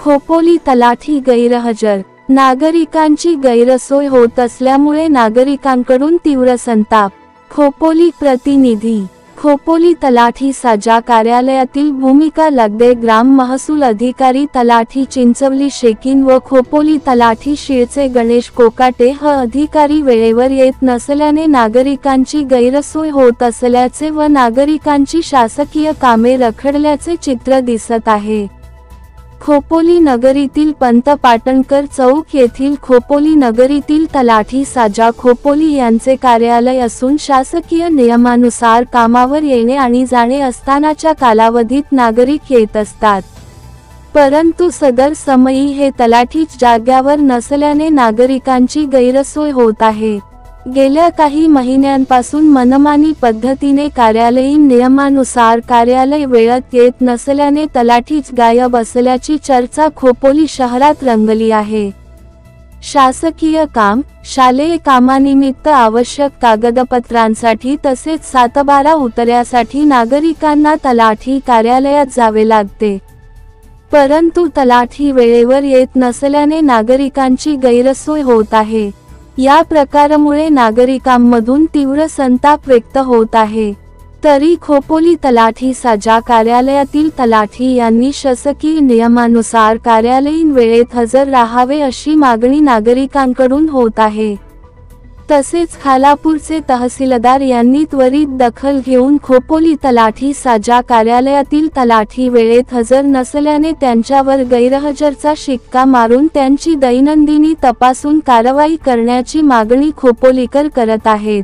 खोपोली तलाठी गैरहजर, नागरिकांची गैरसोय होत असल्यामुळे नागरिकांकडून तीव्र संताप। खोपोली प्रतिनिधी, खोपोली तलाठी साजा कार्यालयातील भूमिका लगदे ग्राम महसूल अधिकारी तलाठी चिंचवली शेकीन व खोपोली तलाठी शिळचे गणेश कोकाटे ह अधिकारी वेळेवर येत नसल्याने नागरिकांची गैरसोय होत असल्याचे व नागरिकांची शासकीय कामे रखडल्याचे चित्र दिसत आहे। खोपोली नगरीतील पंत पाटणकर चौक येथील खोपोली नगरीतील तलाठी साजा खोपोली यांचे कार्यालय असून शासकीय नियमानुसार कामावर येणे आणि जाणे असतानाच्या कालावधीत नागरिक येत असतात, परंतु सदर समयी हे तलाठीच जाग्यावर नसल्याने नागरिकांची गैरसोय होत आहे। गेल्या काही महिन्यांपासून मनमानी पद्धतीने कार्यालयीन नियमानुसार कार्यालय वेळेत येत नसल्याने तलाठीच गायब असल्याची चर्चा खोपोली शहरात रंगली आहे। शासकीय काम, शालेय कामानिमित्त आवश्यक कागदपत्रांसाठी तसेच सातबारा उतार्यासाठी नागरिकांना तलाठी कार्यालयात जावे लागते, परंतु तलाठी वेळेवर येत नसल्याने नागरिकांची गैरसोय होत आहे। या प्रकारामुळे नागरिकांमधून तीव्र संताप व्यक्त होत आहे। तरी खोपोली तलाठी साजा कार्यालयातील तलाठी यांनी शासकीय नियमानुसार कार्यालयीन वेळेत हजर राहावे अशी मागणी नागरिकांकडून होत आहे। तसेच खालापूरचे तहसीलदार यांनी त्वरित दखल घेऊन खोपोली तलाठी साजा कार्यालयातील तलाठी वेळेत हजर नसल्याने त्यांच्यावर गैरहजरचा शिक्का मारून त्यांची दैनंदिनी तपासून कारवाई करण्याची मागणी खोपोलीकर करत आहेत।